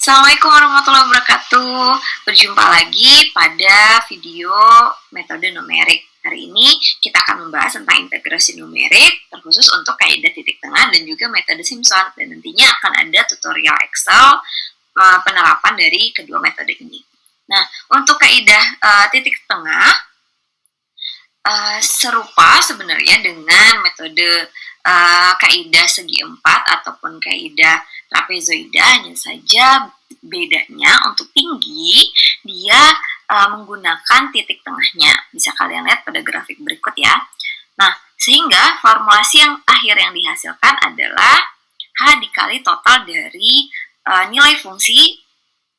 Assalamualaikum warahmatullahi wabarakatuh. Berjumpa lagi pada video metode numerik. Hari ini kita akan membahas tentang integrasi numerik, terkhusus untuk kaidah titik tengah dan juga metode Simpson. Dan nantinya akan ada tutorial Excel penerapan dari kedua metode ini. Nah, untuk kaidah titik tengah serupa sebenarnya dengan metode kaidah segi empat ataupun kaidah trapezoida, hanya saja bedanya untuk tinggi dia menggunakan titik tengahnya. Bisa kalian lihat pada grafik berikut ya. Nah, sehingga formulasi yang akhir yang dihasilkan adalah H dikali total dari nilai fungsi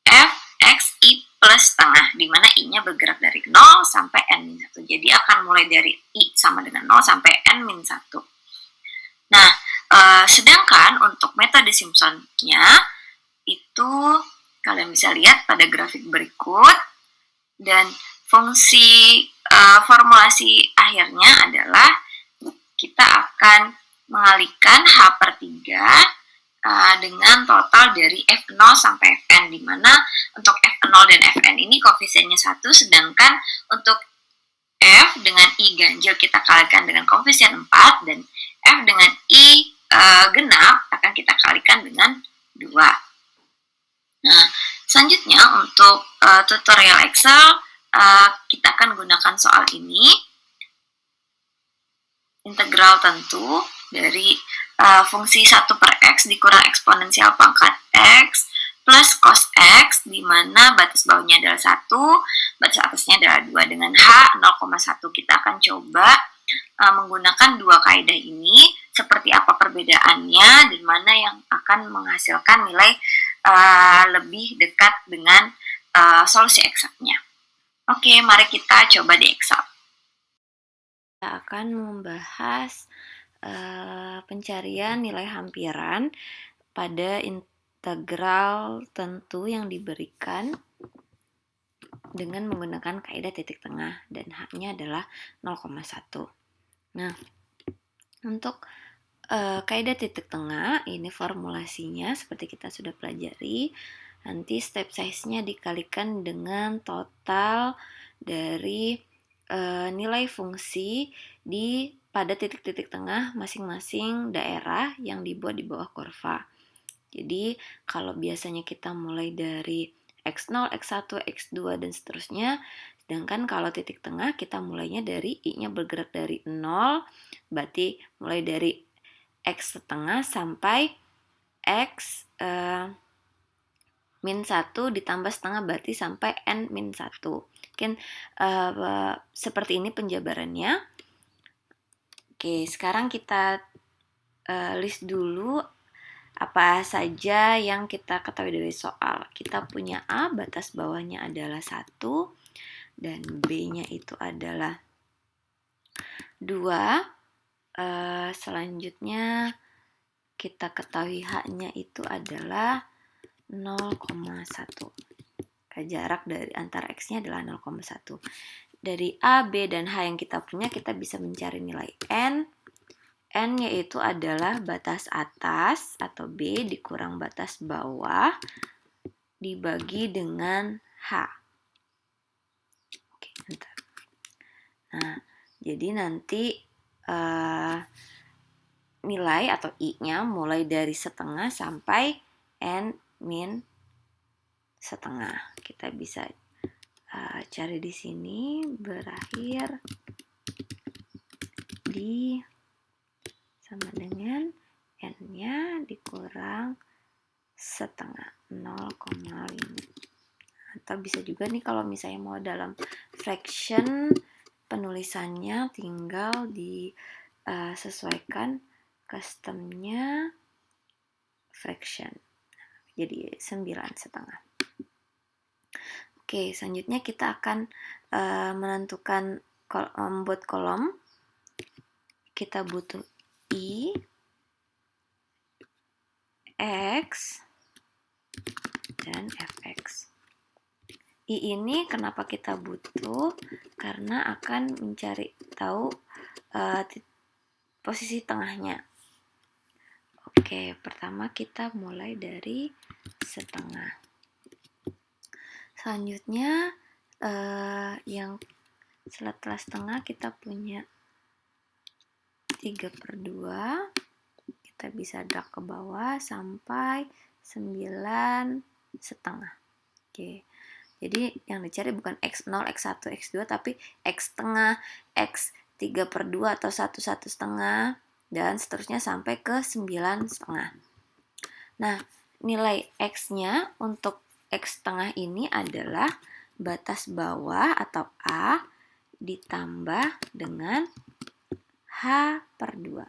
f x i plus tengah, di mana i-nya bergerak dari 0 sampai n-1. Jadi akan mulai dari i sama dengan 0 sampai n-1. Nah, sedangkan untuk metode Simpson-nya itu kalian bisa lihat pada grafik berikut, dan fungsi formulasi akhirnya adalah kita akan mengalihkan H per 3 dengan total dari F0 sampai Fn, di mana untuk F0 dan Fn ini koefisiennya 1, sedangkan untuk F dengan I ganjil kita kalikan dengan koefisien 4, dan F dengan I genap akan kita kalikan dengan 2. Nah, selanjutnya untuk tutorial Excel, kita akan gunakan soal ini. Integral tentu dari fungsi 1 per X dikurang eksponensial pangkat X plus cos X, di mana batas bawahnya adalah 1, batas atasnya adalah 2. Dengan H 0,1 kita akan coba menggunakan dua kaidah ini, seperti apa perbedaannya dan mana yang akan menghasilkan nilai lebih dekat dengan solusi eksaknya. Oke, mari kita coba di Excel. Kita akan membahas pencarian nilai hampiran pada integral tentu yang diberikan dengan menggunakan kaidah titik tengah, dan H-nya adalah 0,1. Nah, untuk kaidah titik tengah ini formulasinya seperti kita sudah pelajari. Nanti step size-nya dikalikan dengan total dari nilai fungsi pada titik-titik tengah masing-masing daerah yang dibuat di bawah kurva. Jadi kalau biasanya kita mulai dari X0, X1, X2 dan seterusnya, sedangkan kalau titik tengah kita mulainya dari I-nya bergerak dari 0, berarti mulai dari X setengah sampai X min 1 ditambah setengah, berarti sampai N min 1. Mungkin seperti ini penjabarannya. Oke, sekarang kita list dulu apa saja yang kita ketahui dari soal. Kita punya A, batas bawahnya adalah 1, dan B-nya itu adalah 2. Selanjutnya kita ketahui H-nya itu adalah 0,1. Jarak dari antara X-nya adalah 0,1. Dari A, B, dan H yang kita punya, kita bisa mencari nilai N. N yaitu adalah batas atas atau B dikurang batas bawah dibagi dengan H. Oke, bentar. Nah, jadi nanti nilai atau I-nya mulai dari setengah sampai N min setengah. Kita bisa cari di sini, berakhir di sama dengan N-nya dikurang setengah, 0,5. Atau bisa juga nih kalau misalnya mau dalam fraction, penulisannya tinggal disesuaikan customnya fraction. Jadi 9,5. Oke, selanjutnya kita akan membuat kolom. Kita butuh I, X, dan Fx. I ini kenapa kita butuh? Karena akan mencari tahu posisi tengahnya. Oke, pertama kita mulai dari setengah. Selanjutnya yang setelah setengah kita punya 3/2, kita bisa drag ke bawah sampai 9,5. Oke. Jadi yang dicari bukan X0, X1, X2, tapi X setengah, X 3/2 atau 1,1/2, dan seterusnya sampai ke 9,5. Nah, nilai X-nya untuk X setengah ini adalah batas bawah atau A ditambah dengan H/2.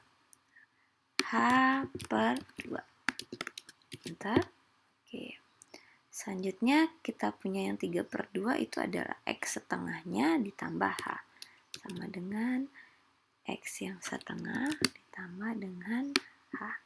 H/2. Bentar. Oke. Selanjutnya kita punya yang 3/2 itu adalah X setengahnya ditambah H. Sama dengan X yang setengah ditambah dengan H.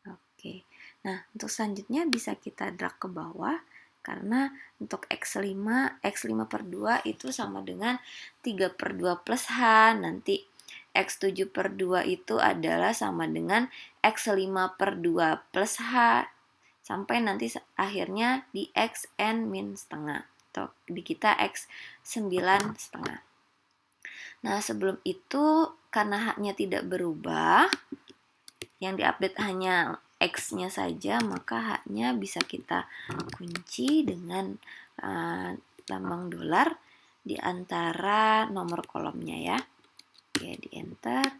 Oke. Nah, untuk selanjutnya bisa kita drag ke bawah karena untuk X5 X5/2 itu sama dengan 3/2 plus H. Nanti X7/2 itu adalah sama dengan X5/2 plus H. Sampai nanti akhirnya di Xn-setengah. Atau di kita X9,5. Nah, sebelum itu karena H-nya tidak berubah, yang diupdate hanya X-nya saja, maka H-nya bisa kita kunci dengan lambang dolar di antara nomor kolomnya ya. Oke, di enter.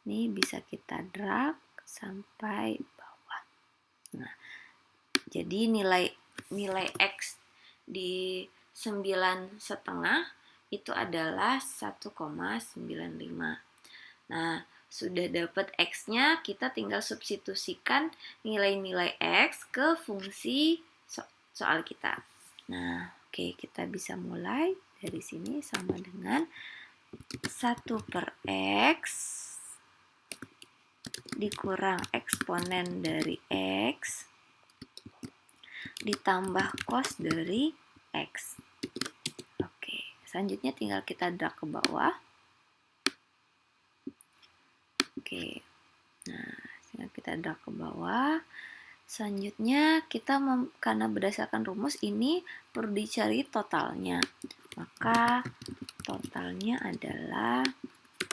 Ini bisa kita drag sampai bawah. Nah, jadi nilai X di 9,5 itu adalah 1,95. Nah, sudah dapat X-nya, kita tinggal substitusikan nilai-nilai X ke fungsi soal kita. Nah, oke, kita bisa mulai dari sini sama dengan 1/X dikurang eksponen dari X ditambah cos dari X. Oke, selanjutnya tinggal kita drag ke bawah. Oke, nah tinggal kita drag ke bawah. Selanjutnya kita karena berdasarkan rumus ini perlu dicari totalnya. Maka totalnya adalah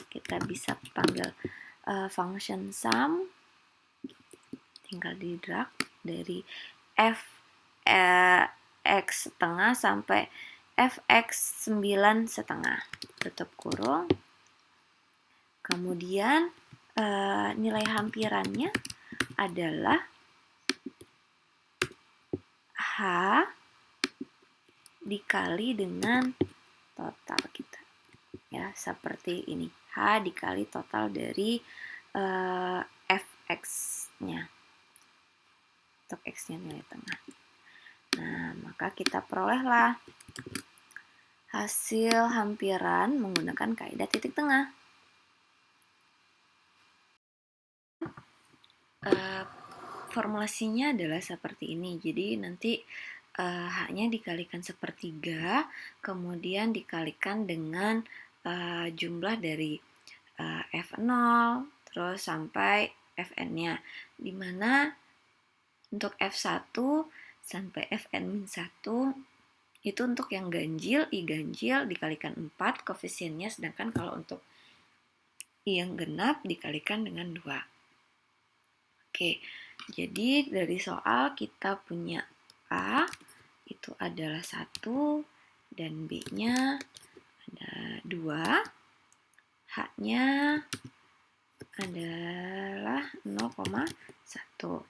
kita bisa panggil function sum. Tinggal di drag dari X setengah sampai Fx 9,5. Tutup kurung. Kemudian nilai hampirannya adalah H dikali dengan total kita. Ya, seperti ini. H dikali total dari Fx-nya. Untuk X-nya nilai tengah. Nah, maka kita perolehlah hasil hampiran menggunakan kaidah titik tengah. Formulasinya adalah seperti ini. Jadi nanti H-nya dikalikan 1/3, kemudian dikalikan dengan jumlah dari F0 terus sampai Fn-nya, dimana untuk F1 sampai Fn-1 itu untuk yang ganjil, I ganjil dikalikan 4 koefisiennya, sedangkan kalau untuk I yang genap dikalikan dengan 2. Oke, jadi dari soal kita punya A itu adalah 1 dan B-nya ada 2, H-nya adalah 0,1.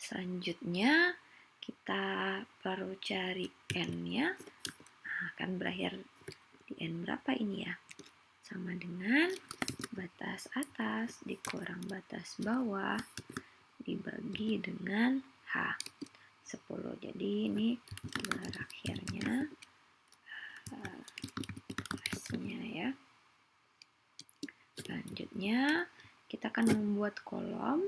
Selanjutnya kita baru cari N-nya. Nah, akan berakhir di N berapa ini ya? Sama dengan batas atas dikurang batas bawah dibagi dengan H 10. Jadi ini berakhirnya hasilnya ya. Selanjutnya kita akan membuat kolom.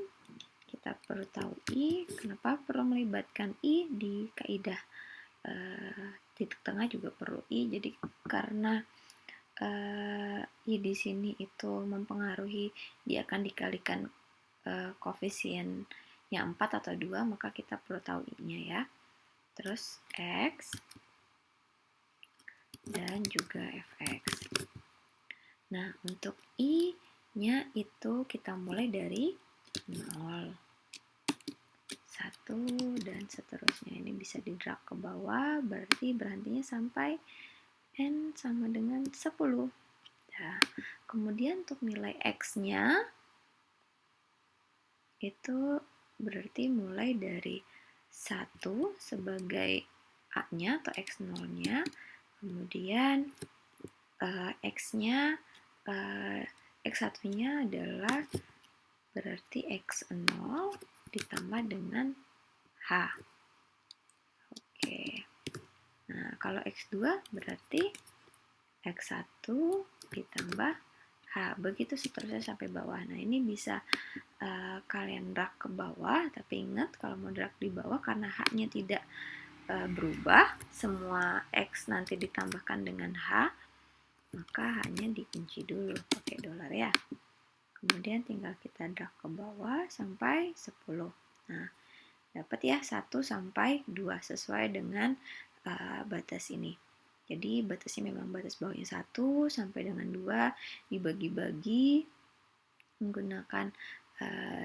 Kita perlu tahu I. Kenapa perlu melibatkan I? Di kaidah titik tengah juga perlu I. Jadi karena I di sini itu mempengaruhi, dia akan dikalikan koefisiennya 4 atau 2, maka kita perlu tahu I-nya ya. Terus X dan juga fx. Nah, untuk i-nya itu kita mulai dari 0, 1, dan seterusnya. Ini bisa di-drag ke bawah, berarti berhentinya sampai n sama dengan 10. Nah, kemudian untuk nilai x-nya itu berarti mulai dari 1 sebagai a-nya atau x0-nya, kemudian x-nya x1-nya adalah berarti x0 ditambah dengan h. Oke. Nah, kalau x2 berarti x1 ditambah h. Begitu seterusnya sampai bawah. Nah, ini bisa kalian drag ke bawah, tapi ingat kalau mau drag di bawah karena h-nya tidak berubah, semua x nanti ditambahkan dengan h, maka h-nya dikunci dulu pakai $, ya. Kemudian tinggal kita drag ke bawah sampai 10. Nah, dapat ya 1 sampai 2 sesuai dengan batas ini. Jadi batasnya memang batas bawahnya 1 sampai dengan 2, dibagi-bagi menggunakan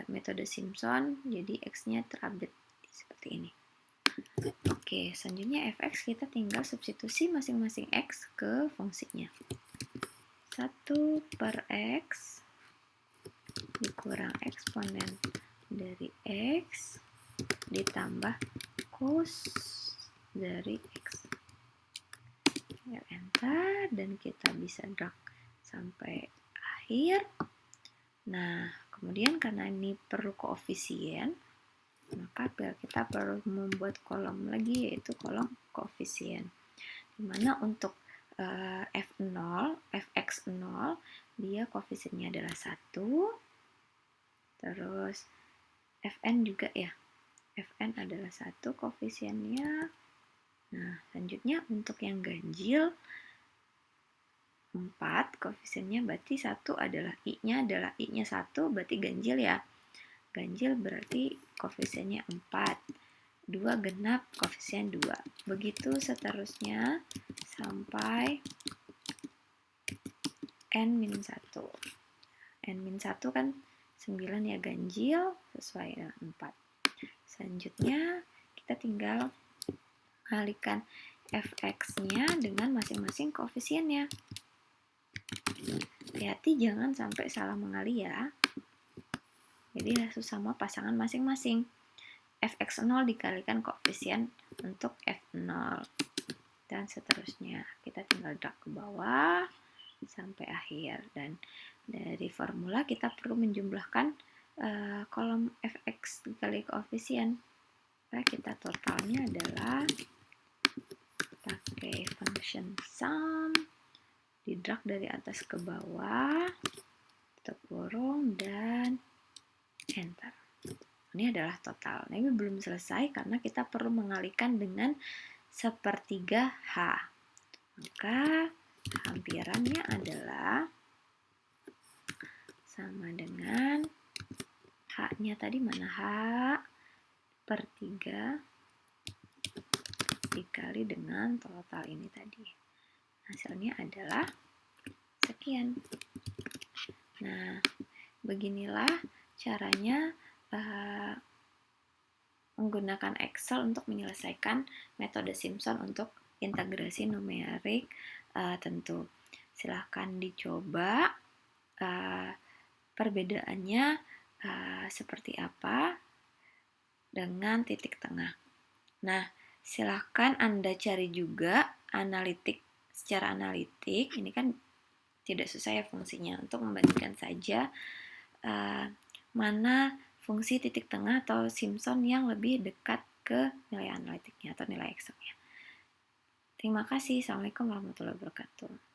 metode Simpson, jadi x-nya terupdate seperti ini. Oke, selanjutnya fx kita tinggal substitusi masing-masing x ke fungsinya. 1 per x dikurang eksponen dari x ditambah cos dari x. Enter, dan kita bisa drag sampai akhir. Nah, kemudian karena ini perlu koefisien, maka kita perlu membuat kolom lagi, yaitu kolom koefisien. Dimana untuk f0, fx0, dia koefisiennya adalah 1, terus fn juga ya, fn adalah 1 koefisiennya. Nah, selanjutnya untuk yang ganjil 4 koefisiennya, berarti 1 adalah i-nya adalah i-nya 1, berarti ganjil ya. Ganjil berarti koefisiennya 4. 2 genap koefisien 2. Begitu seterusnya sampai n-1. N-1 kan 9 ya, ganjil sesuai dengan 4. Selanjutnya kita tinggal kalikan fx-nya dengan masing-masing koefisiennya. Hati-hati jangan sampai salah mengali ya. Jadi harus sama pasangan masing-masing. Fx0 dikalikan koefisien untuk f0. Dan seterusnya. Kita tinggal drag ke bawah sampai akhir. Dan dari formula kita perlu menjumlahkan kolom fx dikali koefisien. Nah, kita totalnya adalah pakai function sum, di drag dari atas ke bawah, tutup kurung, dan enter. Ini adalah total. Nah, ini belum selesai karena kita perlu mengalihkan dengan sepertiga H. Maka hampirannya adalah sama dengan H-nya tadi mana? H per 3 dikali dengan total ini tadi. Hasilnya adalah sekian. Nah, beginilah caranya menggunakan Excel untuk menyelesaikan metode Simpson untuk integrasi numerik tentu. Silahkan dicoba perbedaannya seperti apa dengan titik tengah. Nah, silahkan Anda cari juga secara analitik, ini kan tidak susah ya fungsinya, untuk membandingkan saja mana fungsi titik tengah atau Simpson yang lebih dekat ke nilai analitiknya atau nilai Excel-nya. Terima kasih. Assalamualaikum warahmatullahi wabarakatuh.